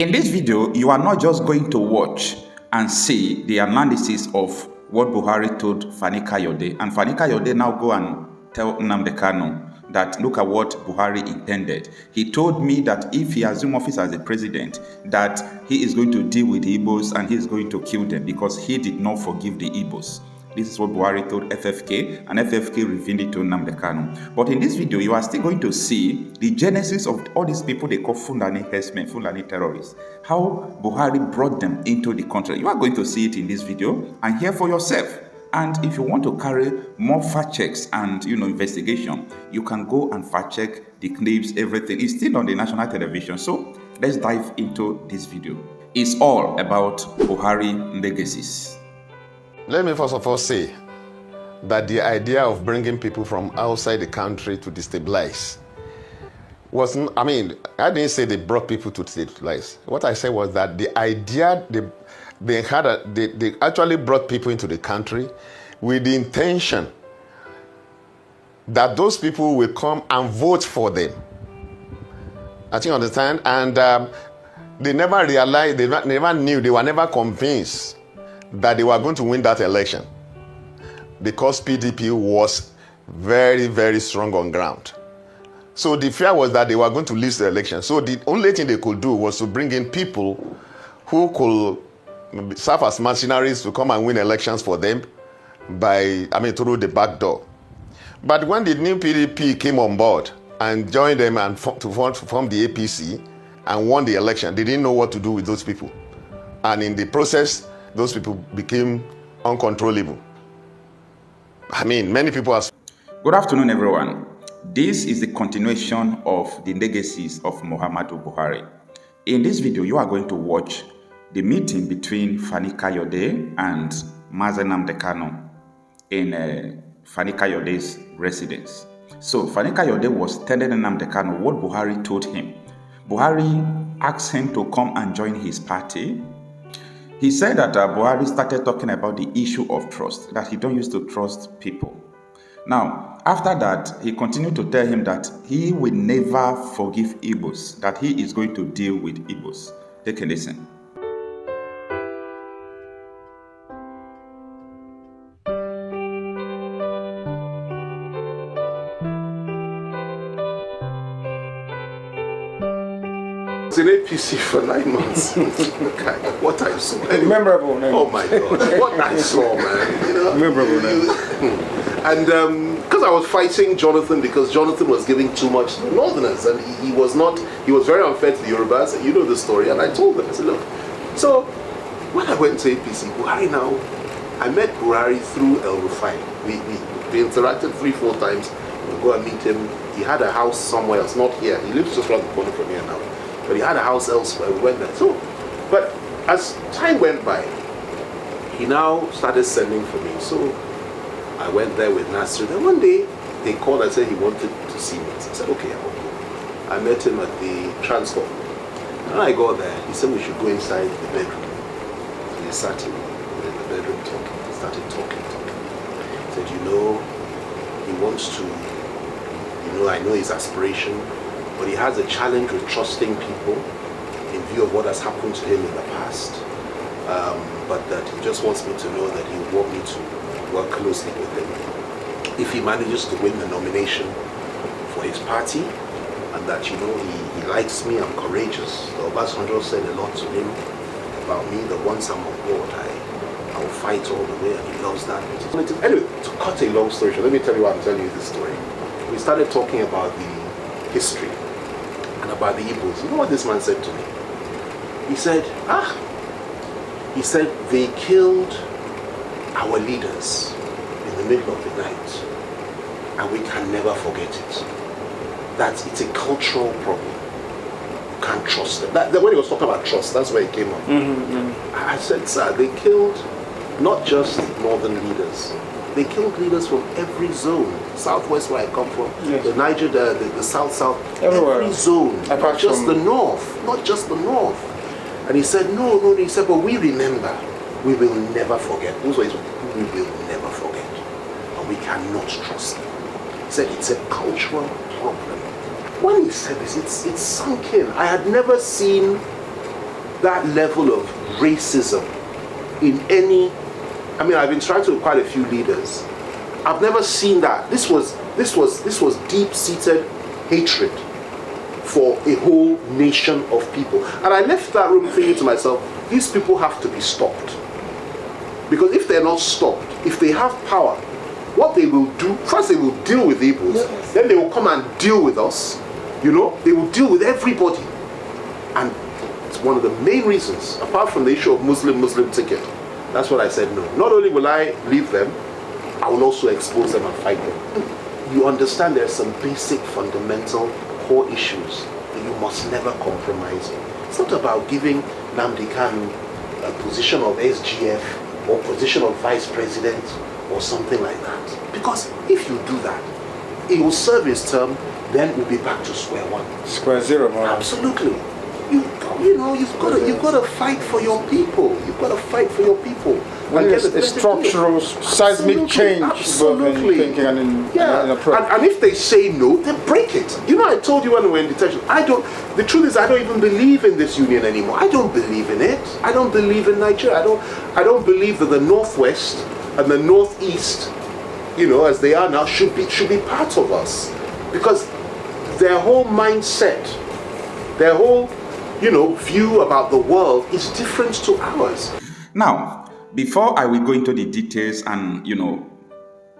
In this video, you are not just going to watch and see the analysis of what Buhari told Fani Kayode, and Fani Kayode now go and tell Nnamdi Kanu that look at what Buhari intended. He told me that if he assumes office as a president, that he is going to deal with the Igbos and he is going to kill them because he did not forgive the Igbos. This is what Buhari told FFK, and FFK revealed it to Nnamdi Kanu. But in this video, you are still going to see the genesis of all these people they call Fulani herdsmen, Fulani terrorists. How Buhari brought them into the country. You are going to see it in this video and hear for yourself. And if you want to carry more fact checks and investigation, you can go and fact check the clips, everything. It's still on the national television. So let's dive into this video. It's all about Buhari legacies. Let me first of all say that the idea of bringing people from outside the country to destabilize wasn't, I didn't say they brought people to destabilize. What I said was that the idea, they actually brought people into the country with the intention that those people will come and vote for them. I think you understand? And they never realized, they never knew, they were never convinced that they were going to win that election because PDP was very, very strong on ground. So the fear was that they were going to lose the election. So the only thing they could do was to bring in people who could serve as mercenaries to come and win elections for them through the back door. But when the new PDP came on board and joined them and form the APC and won the election, they didn't know what to do with those people. And in the process, those people became uncontrollable. Many people are... Good afternoon, everyone. This is the continuation of the legacies of Muhammadu Buhari. In this video, you are going to watch the meeting between Fani Kayode and Nnamdi Kanu in Fani Kayode's residence. So Fani Kayode was telling Nnamdi Kanu what Buhari told him. Buhari asked him to come and join his party. He said that Buhari started talking about the issue of trust, that he don't used to trust people. Now, after that, he continued to tell him that he will never forgive Igbos, that he is going to deal with Igbos. Take a listen. In APC for 9 months. What I saw. Memorable name. Oh my God. What I saw, man. Memorable name. And because I was fighting Jonathan because Jonathan was giving too much to the Northerners and he was very unfair to the Yorubas. You know the story. And I told them, I said, look. So when I went to APC, Buhari now, I met Buhari through El Rufai. We interacted 3-4 times. We'll go and meet him. He had a house somewhere else, not here. He lives just around the corner from here now. But he had a house elsewhere. We went there. So, but as time went by, he now started sending for me. So I went there with Nasser. Then one day they called and said he wanted to see me. So I said, okay, I will go. I met him at the transfer. And I got there. He said we should go inside the bedroom. So we sat in the bedroom talking. We started talking. He said, he wants to, I know his aspiration, but he has a challenge with trusting people in view of what has happened to him in the past. But that he just wants me to know that he would want me to work closely with him if he manages to win the nomination for his party, and that he likes me, I'm courageous. The Obasanjo said a lot to him about me, that once I'm on board, I will fight all the way, and he loves that. Anyway, to cut a long story short, let me tell you why I'm telling you this story. We started talking about the history and about the Igbos. You know what this man said to me? He said, they killed our leaders in the middle of the night and we can never forget it. It's a cultural problem. You can't trust them. When he was talking about trust, that's where it came up. I said, sir, they killed not just northern leaders. They killed leaders from every zone. Southwest, where I come from, yes. The Niger, the south, everywhere. Every zone, not just the north. And he said, no, he said, but we remember, we will never forget. Those words, we will never forget. And we cannot trust them. He said, it's a cultural problem. When he said this, it's sunk in. I had never seen that level of racism in any. I mean, I've been interacting with quite a few leaders. I've never seen that. This was deep-seated hatred for a whole nation of people. And I left that room thinking to myself, these people have to be stopped. Because if they're not stopped, if they have power, what they will do, first they will deal with the Igbos, yes. Then they will come and deal with us. You know, they will deal with everybody. And it's one of the main reasons, apart from the issue of Muslim ticket. That's what I said no. Not only will I leave them, I will also expose them and fight them. You understand there's some basic fundamental core issues that you must never compromise on. It's not about giving Nnamdi Kanu a position of SGF or position of vice president or something like that. Because if you do that, he will serve his term, then we'll be back to square one. Square zero, man. Absolutely. You know, you've got to fight for your people. You've got to fight for your people. And it's a structural, seismic change, both in thinking and in approach. And if they say no, then break it. You know, I told you when we were in detention, the truth is I don't even believe in this union anymore. I don't believe in it. I don't believe in Nigeria. I don't believe that the Northwest and the Northeast, you know, as they are now, should be part of us. Because their whole mindset, their whole, you know, view about the world is different to ours. Now, before I will go into the details and, you know,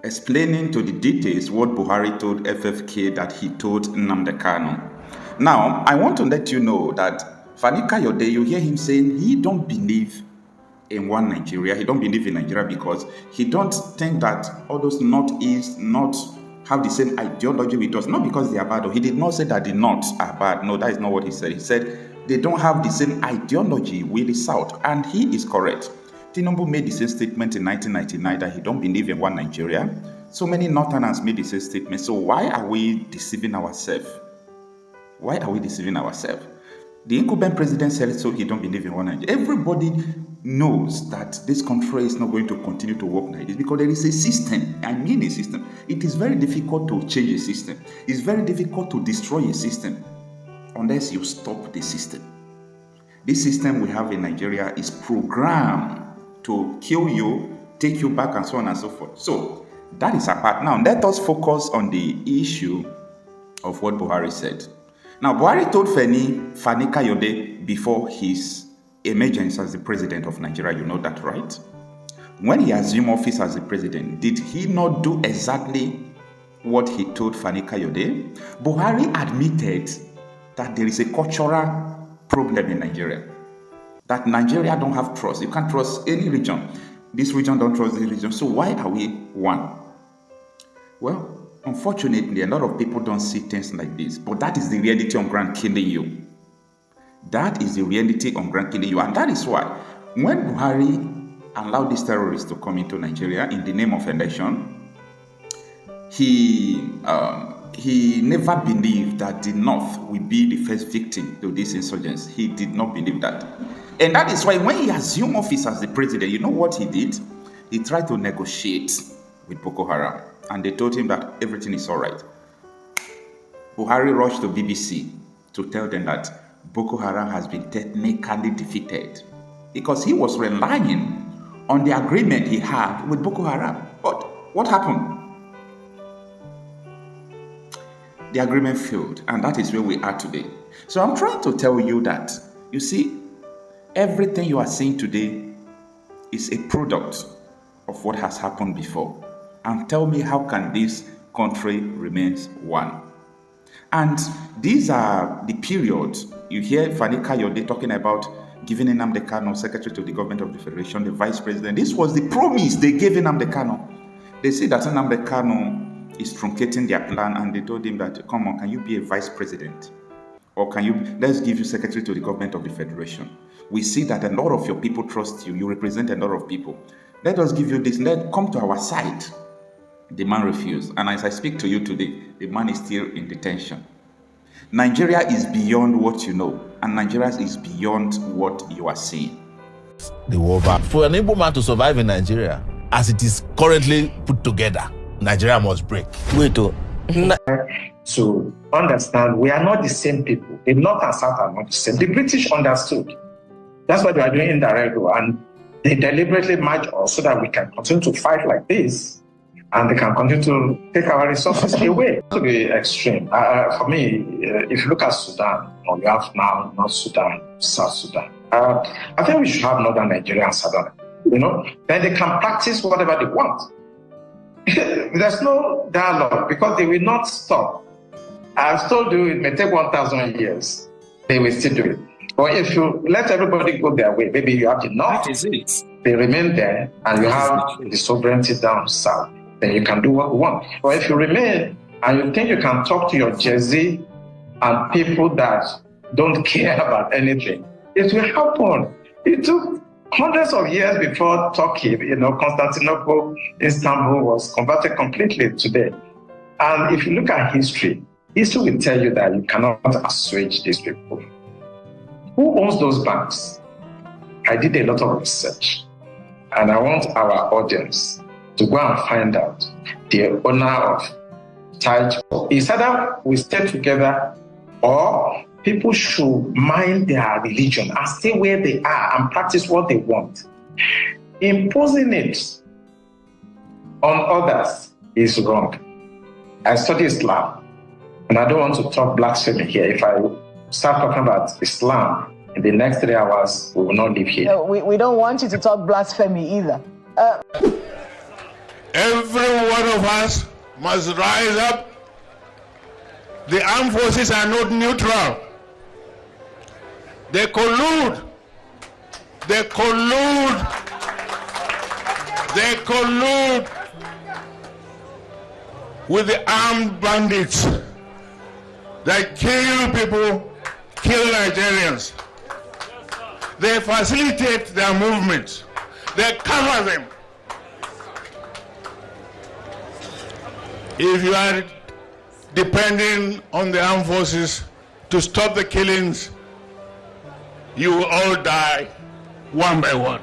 explaining to the details what Buhari told FFK that he told Nnamdi Kanu. Now, I want to let you know that Fani Kayode, you hear him saying he don't believe in one Nigeria. He don't believe in Nigeria because he don't think that all those Northeast, North have the same ideology with us. Not because they are bad. He did not say that the North are bad. No, that is not what he said. He said they don't have the same ideology with the South. And he is correct. Tinubu made the same statement in 1999 that he don't believe in one Nigeria. So many Northerners made the same statement. So why are we deceiving ourselves? Why are we deceiving ourselves? The incumbent president said so he don't believe in one Nigeria. Everybody knows that this country is not going to continue to work like this because there is a system. I mean a system. It is very difficult to change a system. It's very difficult to destroy a system unless you stop the system. This system we have in Nigeria is programmed to kill you, take you back, and so on and so forth. So that is apart. Now let us focus on the issue of what Buhari said. Now Buhari told Fani Kayode before his emergence as the president of Nigeria, you know that, right? When he assumed office as the president, did he not do exactly what he told Fani Kayode? Buhari admitted that there is a cultural problem in Nigeria. That Nigeria don't have trust. You can't trust any region. This region don't trust this region. So why are we one? Well, unfortunately, a lot of people don't see things like this. But that is the reality on ground killing you. That is the reality on ground killing you. And that is why when Buhari allowed these terrorists to come into Nigeria in the name of election, he never believed that the North will be the first victim to this insurgents. He did not believe that. And that is why when he assumed office as the president, you know what he did? He tried to negotiate with Boko Haram. And they told him that everything is all right. Buhari rushed to BBC to tell them that Boko Haram has been technically defeated because he was relying on the agreement he had with Boko Haram. But what happened? The agreement failed, and that is where we are today. So I'm trying to tell you that, you see, everything you are seeing today is a product of what has happened before. And tell me, how can this country remain one? And these are the periods. You hear Fani Kayode talking about giving Nnamdi Kanu secretary to the government of the federation, the vice president. This was the promise they gave Nnamdi Kanu. They say that Nnamdi Kanu is truncating their plan, and they told him that, come on, can you be a vice president? Or let's give you secretary to the government of the federation. We see that a lot of your people trust you. You represent a lot of people. Let us give you this. Come to our side. The man refused. And as I speak to you today, the man is still in detention. Nigeria is beyond what you know. And Nigeria is beyond what you are seeing. The war back. For an Igbo man to survive in Nigeria, as it is currently put together, Nigeria must break. Wait, to understand we are not the same people. The North and South are not the same. The British understood. That's what they are doing indirect, and they deliberately march us so that we can continue to fight like this, and they can continue to take our resources away. To be extreme, for me, if you look at Sudan, or you have now North Sudan, South Sudan, I think we should have Northern Nigeria and Southern. Then they can practice whatever they want. There's no dialogue because they will not stop. I've told you it may take 1,000 years. They will still do it. Or if you let everybody go their way, maybe you have enough. They remain there and you have the sovereignty down south. Then you can do what you want. Or if you remain and you think you can talk to your Jersey and people that don't care about anything, it will happen. It took hundreds of years before Turkey, Constantinople, Istanbul was converted completely today. And if you look at history will tell you that you cannot assuage these people. Who owns those banks? I did a lot of research, and I want our audience to go and find out the owner of Taj. It's either we stay together or people should mind their religion and stay where they are and practice what they want. Imposing it on others is wrong. I study Islam, and I don't want to talk blasphemy here. If I start talking about Islam in the next 3 hours, we will not live here. No, we don't want you to talk blasphemy either. Every one of us must rise up. The armed forces are not neutral. They collude. They collude. They collude with the armed bandits that kill people, kill Nigerians. They facilitate their movements. They cover them. If you are depending on the armed forces to stop the killings, you will all die one by one.